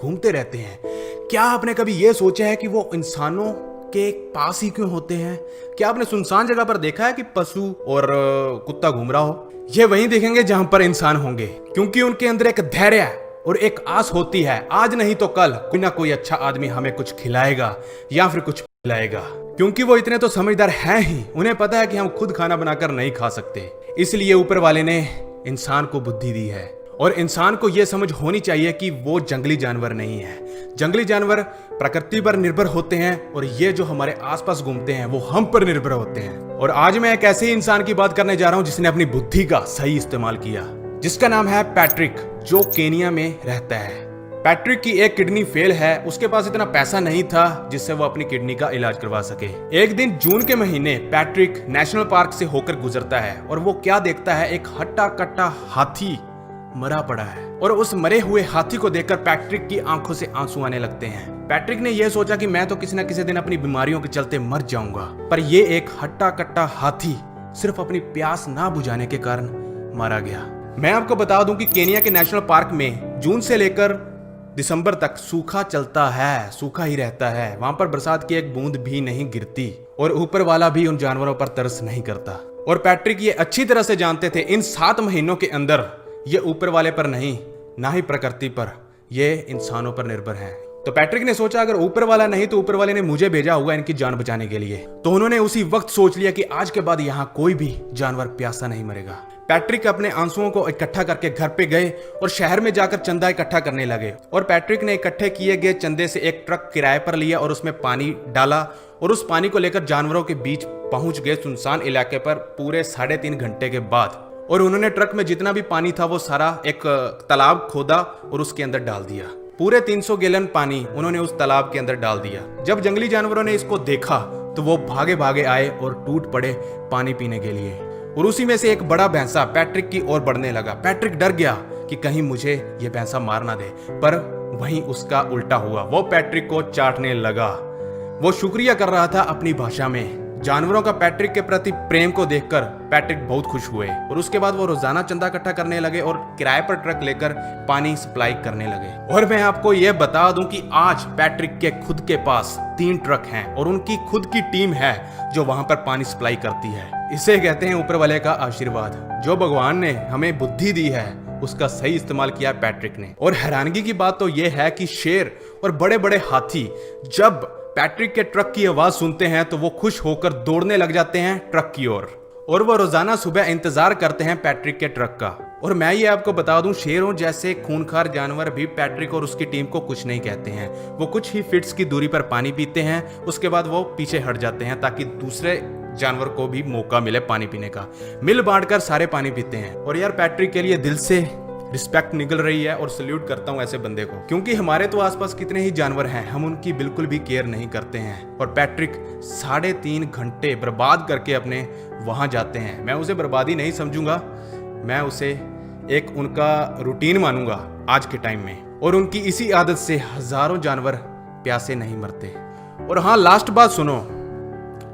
घूमते रहते हैं। क्या आपने कभी ये सोचा है कि वो इंसानों के पास ही क्यों होते हैं? क्या आपने सुनसान जगह पर देखा है कि पशु और कुत्ता घूम रहा हो? ये वहीं देखेंगे जहां पर इंसान होंगे, क्योंकि उनके अंदर एक धैर्य और एक आस होती है, आज नहीं तो कल कोई ना कोई अच्छा आदमी हमें कुछ खिलाएगा या फिर कुछ पिलाएगा। क्योंकि वो इतने तो समझदार हैं ही, उन्हें पता है कि हम खुद खाना बनाकर नहीं खा सकते, इसलिए ऊपर वाले ने इंसान को बुद्धि दी है। और इंसान को यह समझ होनी चाहिए कि वो जंगली जानवर नहीं है। जंगली जानवर प्रकृति पर निर्भर होते हैं और ये जो हमारे आसपास घूमते हैं वो हम पर निर्भर होते हैं। और आज मैं एक ऐसे ही इंसान की बात करने जा रहा हूं जिसने अपनी बुद्धि का सही इस्तेमाल किया, जिसका नाम है पैट्रिक, जो केनिया में रहता है। पैट्रिक की एक किडनी फेल है, उसके पास इतना पैसा नहीं था जिससे वो अपनी किडनी का इलाज करवा सके। एक दिन जून के महीने पैट्रिक नेशनल पार्क से होकर गुजरता है और वो क्या देखता है, एक हट्टा कट्टा हाथी मरा पड़ा है। और उस मरे हुए हाथी को देखकर पैट्रिक की आंखों से आंसू आने लगते हैं। पैट्रिक ने यह सोचा कि मैं तो किसी न किसी दिन अपनी बीमारियों के चलते मर जाऊंगा, पर यह एक हट्टा कट्टा हाथी सिर्फ अपनी प्यास ना बुझाने के कारण मारा गया। मैं आपको बता दूं कि केनिया के नेशनल पार्क में जून से लेकर दिसंबर तक सूखा चलता है, सूखा ही रहता है। वहां पर बरसात की एक बूंद भी नहीं गिरती और ऊपर वाला भी उन जानवरों पर तरस नहीं करता। और पैट्रिक ये अच्छी तरह से जानते थे, इन 7 महीनों के अंदर ये ऊपर वाले पर नहीं, ना ही प्रकृति पर, ये इंसानों पर निर्भर है। तो पैट्रिक ने सोचा अगर ऊपर वाला नहीं तो ऊपर वाले ने मुझे भेजा होगा इनकी जान बचाने के लिए। तो उन्होंने उसी वक्त सोच लिया कि आज के बाद यहाँ कोई भी जानवर प्यासा नहीं मरेगा। पैट्रिक अपने आंसुओं को इकट्ठा करके घर पे गए और शहर में जाकर चंदा इकट्ठा करने लगे। और पैट्रिक ने इकट्ठे किए गए चंदे से एक ट्रक किराए पर लिया और उसमें पानी डाला और उस पानी को लेकर जानवरों के बीच पहुंच गए सुनसान इलाके पर पूरे 3.5 घंटे के बाद। और उन्होंने ट्रक में जितना भी पानी था वो सारा एक तालाब खोदा और उसके अंदर डाल दिया। पूरे 300 गैलन पानी उन्होंने उस तालाब के अंदर डाल दिया। जब जंगली जानवरों ने इसको देखा तो वो भागे भागे आए और टूट पड़े पानी पीने के लिए। और उसी में से एक बड़ा भैंसा पैट्रिक की ओर बढ़ने लगा। पैट्रिक डर गया कि कहीं मुझे ये भैंसा मार ना दे, पर वहीं उसका उल्टा हुआ, वो पैट्रिक को चाटने लगा। वो शुक्रिया कर रहा था अपनी भाषा में। जानवरों का पैट्रिक के प्रति प्रेम को देखकर पैट्रिक बहुत खुश हुए और उसके बाद वो रोजाना चंदा इकट्ठा करने लगे और किराए पर ट्रक लेकर पानी सप्लाई करने लगे। और मैं आपको ये बता दूं कि आज पैट्रिक के खुद के पास 3 ट्रक हैं और उनकी खुद की टीम है जो वहां पर पानी सप्लाई करती है। इसे कहते हैं ऊपर वाले का आशीर्वाद। जो भगवान ने हमें बुद्धि दी है उसका सही इस्तेमाल किया पैट्रिक ने। और हैरानगी की बात तो यह है कि शेर और बड़े बड़े हाथी जब पैट्रिक के ट्रक की आवाज सुनते हैं तो वो खुश होकर दौड़ने लग जाते हैं ट्रक की ओर। और वो रोजाना सुबह इंतजार करते हैं पैट्रिक के ट्रक का। और मैं ये आपको बता दूं, शेरों जैसे खूंखार जानवर भी पैट्रिक और उसकी टीम को कुछ नहीं कहते हैं। वो कुछ ही फीट्स की दूरी पर पानी पीते हैं, उसके बाद वो पीछे हट जाते हैं ताकि दूसरे जानवर को भी मौका मिले पानी पीने का। मिल बांटकर सारे पानी पीते हैं। और यार पैट्रिक के लिए दिल से रिस्पेक्ट निकल रही है और सल्यूट करता हूं ऐसे बंदे को, क्योंकि हमारे तो आसपास कितने ही जानवर हैं, हम उनकी बिल्कुल भी केयर नहीं करते हैं। और पैट्रिक 3.5 घंटे बर्बाद करके अपने वहां जाते हैं। मैं उसे बर्बादी नहीं समझूंगा, मैं उसे एक उनका रूटीन मानूंगा आज के टाइम में। और उनकी इसी आदत से हजारों जानवर प्यासे नहीं मरते। और हाँ, लास्ट बात सुनो,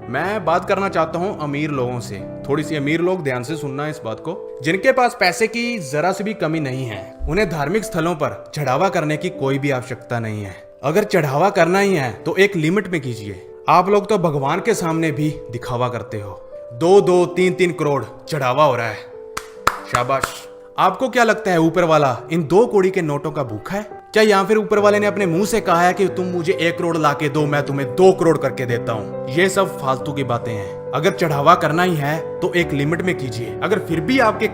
मैं बात करना चाहता हूं अमीर लोगों से। थोड़ी सी अमीर लोग ध्यान से सुनना इस बात को, जिनके पास पैसे की जरा सी भी कमी नहीं है। उन्हें धार्मिक स्थलों पर चढ़ावा करने की कोई भी आवश्यकता नहीं है। अगर चढ़ावा करना ही है तो एक लिमिट में कीजिए। आप लोग तो भगवान के सामने भी दिखावा करते हो। 2-2, 3-3 करोड़ चढ़ावा हो रहा है, शाबाश। आपको क्या लगता है ऊपर वाला इन 2 कौड़ी के नोटों का भूखा है क्या? या फिर ऊपर वाले ने अपने मुंह से कहा है कि तुम मुझे 1 करोड़ ला के दो, मैं तुम्हें 2 करोड़ करके देता हूं? ये सब फालतू की बातें हैं। अगर चढ़ावा करना ही है तो एक लिमिट में कीजिए। अगर फिर भी आपके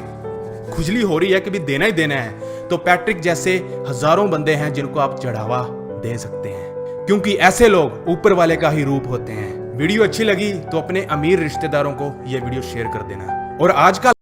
खुजली हो रही है कि भी देना ही देना है, तो पैट्रिक जैसे हजारों बंदे हैं जिनको आप चढ़ावा दे सकते हैं, क्योंकि ऐसे लोग ऊपर वाले का ही रूप होते हैं। वीडियो अच्छी लगी तो अपने अमीर रिश्तेदारों को यह वीडियो शेयर कर देना। और आज का